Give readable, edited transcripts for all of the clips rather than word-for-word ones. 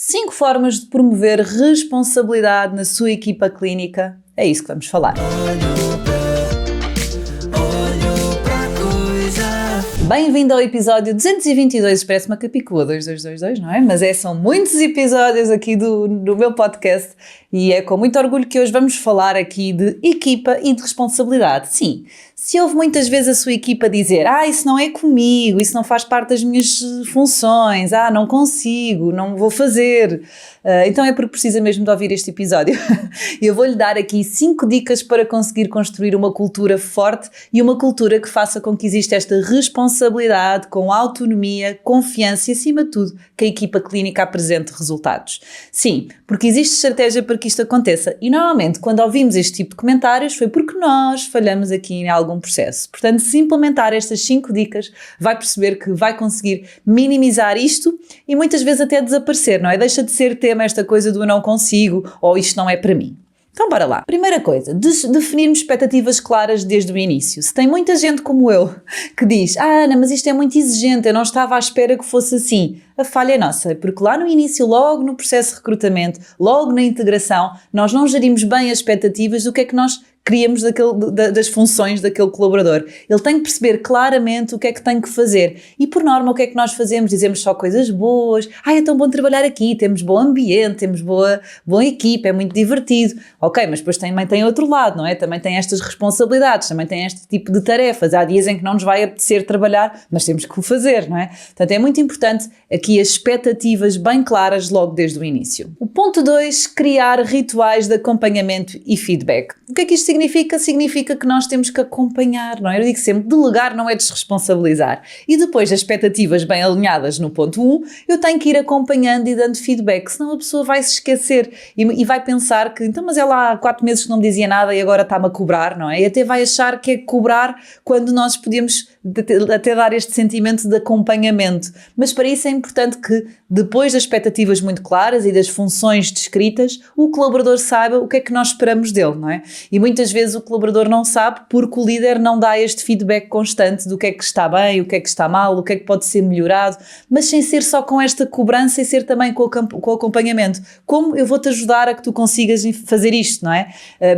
5 formas de promover responsabilidade na sua equipa clínica. É isso que vamos falar. Bem-vindo ao episódio 222, parece uma Capicua 2222, não é? Mas são muitos episódios aqui do meu podcast e é com muito orgulho que hoje vamos falar aqui de equipa e de responsabilidade. Sim, se ouve muitas vezes a sua equipa dizer isso não é comigo, isso não faz parte das minhas funções, não consigo, não vou fazer, então é porque precisa mesmo de ouvir este episódio. Eu vou-lhe dar aqui 5 dicas para conseguir construir uma cultura forte e uma cultura que faça com que exista esta responsabilidade, com autonomia, confiança e, acima de tudo, que a equipa clínica apresente resultados. Sim, porque existe estratégia para que isto aconteça e normalmente quando ouvimos este tipo de comentários foi porque nós falhamos aqui em algum processo. Portanto, se implementar estas 5 dicas, vai perceber que vai conseguir minimizar isto e muitas vezes até desaparecer, não é? Deixa de ser tema esta coisa do eu não consigo ou isto não é para mim. Então bora lá. Primeira coisa, definirmos expectativas claras desde o início. Se tem muita gente como eu que diz, Ana, mas isto é muito exigente, eu não estava à espera que fosse assim. A falha é nossa, porque lá no início, logo no processo de recrutamento, logo na integração, nós não gerimos bem as expectativas do que é que nós queríamos das funções daquele colaborador. Ele tem que perceber claramente o que é que tem que fazer. E por norma, o que é que nós fazemos? Dizemos só coisas boas. É tão bom trabalhar aqui, temos bom ambiente, temos boa equipa, é muito divertido. Ok, mas depois também tem outro lado, não é? Também tem estas responsabilidades, também tem este tipo de tarefas. Há dias em que não nos vai apetecer trabalhar, mas temos que o fazer, não é? Portanto, é muito importante aqui as expectativas bem claras logo desde o início. O ponto 2, criar rituais de acompanhamento e feedback. O que é que isto significa? Significa que nós temos que acompanhar, não é? Eu digo sempre, delegar não é desresponsabilizar. E depois das expectativas bem alinhadas no ponto 1, eu tenho que ir acompanhando e dando feedback, senão a pessoa vai se esquecer e vai pensar que, então, mas ela há 4 meses que não me dizia nada e agora está-me a cobrar, não é? E até vai achar que é cobrar quando nós podemos até dar este sentimento de acompanhamento. Mas para isso é importante que, depois das expectativas muito claras e das funções descritas, o colaborador saiba o que é que nós esperamos dele, não é? E muitas vezes o colaborador não sabe porque o líder não dá este feedback constante do que é que está bem, o que é que está mal, o que é que pode ser melhorado, mas sem ser só com esta cobrança e ser também com o acompanhamento. Como eu vou-te ajudar a que tu consigas fazer isto, não é?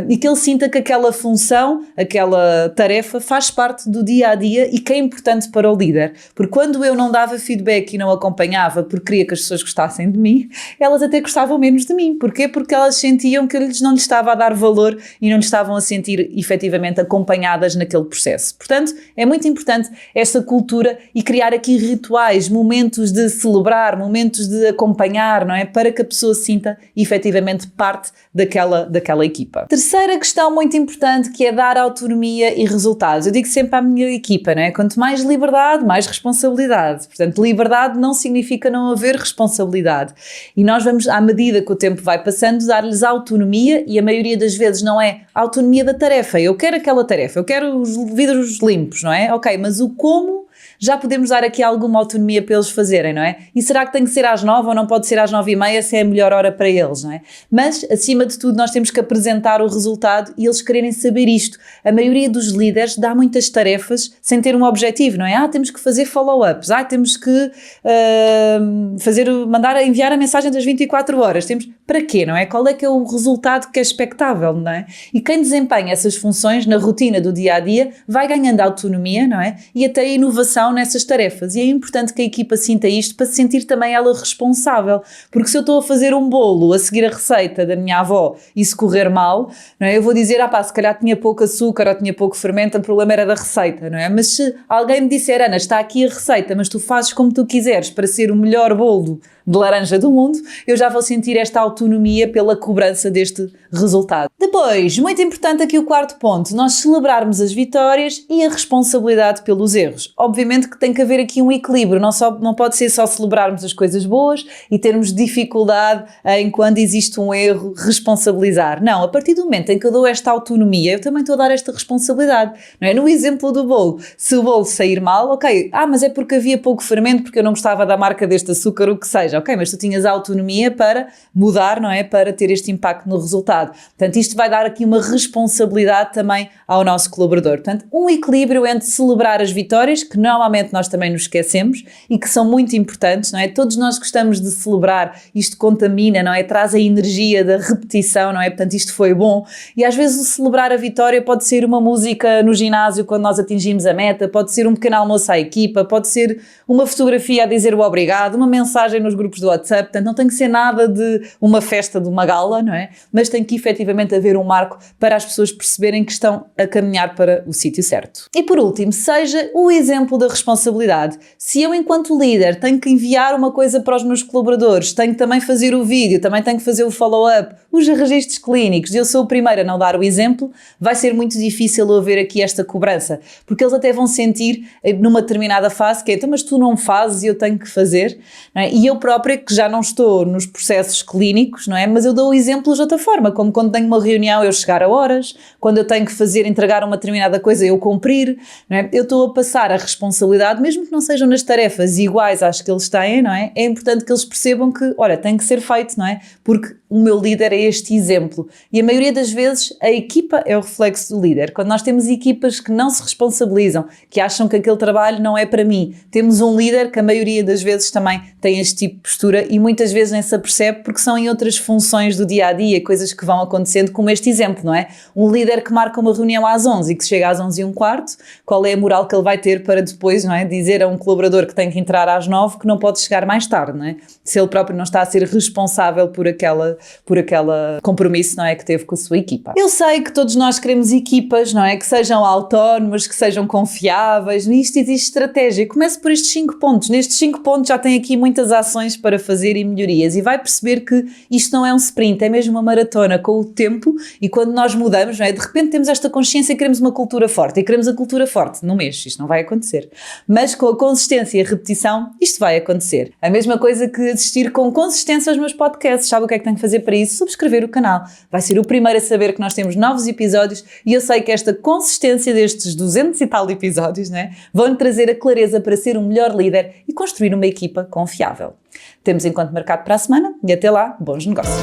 E que ele sinta que aquela função, aquela tarefa faz parte do dia-a-dia e que é importante para o líder. Porque quando eu não dava feedback e não acompanhava porque queria que as pessoas gostassem de mim, elas até gostavam menos de mim. Porquê? Porque elas sentiam que não lhes estava a dar valor e não lhes estavam a sentir efetivamente acompanhadas naquele processo. Portanto, é muito importante esta cultura e criar aqui rituais, momentos de celebrar, momentos de acompanhar, não é? Para que a pessoa sinta efetivamente parte daquela equipa. Terceira questão muito importante, que é dar autonomia e resultados. Eu digo sempre à minha equipa, não é? Quanto mais liberdade, mais responsabilidade. Portanto, liberdade não significa não haver responsabilidade. E nós vamos, à medida que o tempo vai passando, dar-lhes autonomia e a maioria das vezes não é a autonomia da tarefa. Eu quero aquela tarefa, eu quero os vidros limpos, não é? Ok, mas o como já podemos dar aqui alguma autonomia para eles fazerem, não é? E será que tem que ser às 9 ou não pode ser às 9h30 se é a melhor hora para eles, não é? Mas, acima de tudo, nós temos que apresentar o resultado e eles quererem saber isto. A maioria dos líderes dá muitas tarefas sem ter um objetivo, não é? Temos que fazer follow-ups, temos que enviar a mensagem das 24 horas. Para quê, não é? Qual é que é o resultado que é expectável, não é? E quem desempenha essas funções na rotina do dia-a-dia vai ganhando autonomia, não é? E até inovação nessas tarefas. E é importante que a equipa sinta isto para se sentir também ela responsável. Porque se eu estou a fazer um bolo a seguir a receita da minha avó e se correr mal, não é? Eu vou dizer, se calhar tinha pouco açúcar ou tinha pouco fermento, o problema era da receita, não é? Mas se alguém me disser, Ana, está aqui a receita, mas tu fazes como tu quiseres para ser o melhor bolo de laranja do mundo, eu já vou sentir esta autonomia pela cobrança deste resultado. Depois, muito importante aqui o 4º ponto, nós celebrarmos as vitórias e a responsabilidade pelos erros. Obviamente que tem que haver aqui um equilíbrio, não pode ser só celebrarmos as coisas boas e termos dificuldade em quando existe um erro responsabilizar. Não, a partir do momento em que eu dou esta autonomia, eu também estou a dar esta responsabilidade, não é? No exemplo do bolo, se o bolo sair mal, ok, mas é porque havia pouco fermento, porque eu não gostava da marca deste açúcar, o que seja, ok, mas tu tinhas a autonomia para mudar, não é? Para ter este impacto no resultado. Portanto, isto vai dar aqui uma responsabilidade também ao nosso colaborador. Portanto, um equilíbrio entre celebrar as vitórias, que não normalmente nós também nos esquecemos e que são muito importantes, não é? Todos nós gostamos de celebrar, isto contamina, não é? Traz a energia da repetição, não é? Portanto, isto foi bom. E às vezes o celebrar a vitória pode ser uma música no ginásio quando nós atingimos a meta, pode ser um pequeno almoço à equipa, pode ser uma fotografia a dizer o obrigado, uma mensagem nos grupos do WhatsApp. Portanto, não tem que ser nada de uma festa, de uma gala, não é? Mas tem que efetivamente haver um marco para as pessoas perceberem que estão a caminhar para o sítio certo. E por último, seja o exemplo da responsabilidade. Se eu, enquanto líder, tenho que enviar uma coisa para os meus colaboradores, tenho que também fazer o vídeo, também tenho que fazer o follow-up, os registros clínicos, e eu sou o primeiro a não dar o exemplo, vai ser muito difícil haver aqui esta cobrança, porque eles até vão sentir numa determinada fase que é, então, mas tu não fazes e eu tenho que fazer, não é? E eu própria, que já não estou nos processos clínicos, não é? Mas eu dou exemplos de outra forma, como quando tenho uma reunião eu chegar a horas, quando eu tenho que entregar uma determinada coisa eu cumprir, não é? Eu estou a passar a responsabilidade, mesmo que não sejam nas tarefas iguais às que eles têm, não é? É importante que eles percebam que, olha, tem que ser feito, não é? Porque o meu líder é este exemplo. E a maioria das vezes a equipa é o reflexo do líder. Quando nós temos equipas que não se responsabilizam, que acham que aquele trabalho não é para mim, temos um líder que a maioria das vezes também tem este tipo de postura e muitas vezes nem se apercebe porque são em outras funções do dia-a-dia, coisas que vão acontecendo, como este exemplo, não é? Um líder que marca uma reunião às 11 e que chega às 11h15, qual é a moral que ele vai ter para depois, não é? Dizer a um colaborador que tem que entrar às 9 que não pode chegar mais tarde, não é? Se ele próprio não está a ser responsável por aquela compromisso, não é? Que teve com a sua equipa. Eu sei que todos nós queremos equipas, não é? Que sejam autónomas, que sejam confiáveis, e isto existe estratégia. Comece por estes 5 pontos. Nestes 5 pontos já tem aqui muitas ações para fazer e melhorias e vai perceber que isto não é um sprint, é mesmo uma maratona com o tempo e quando nós mudamos, não é? De repente temos esta consciência e queremos uma cultura forte e queremos a cultura forte num mês, isto não vai acontecer. Mas com a consistência e a repetição, isto vai acontecer. A mesma coisa que assistir com consistência aos meus podcasts. Sabe o que é que tenho que fazer para isso? Subscrever o canal. Vai ser o primeiro a saber que nós temos novos episódios e eu sei que esta consistência destes 200 e tal episódios, não é? Vão-lhe trazer a clareza para ser um melhor líder e construir uma equipa confiável. Temos encontro marcado para a semana e até lá, bons negócios.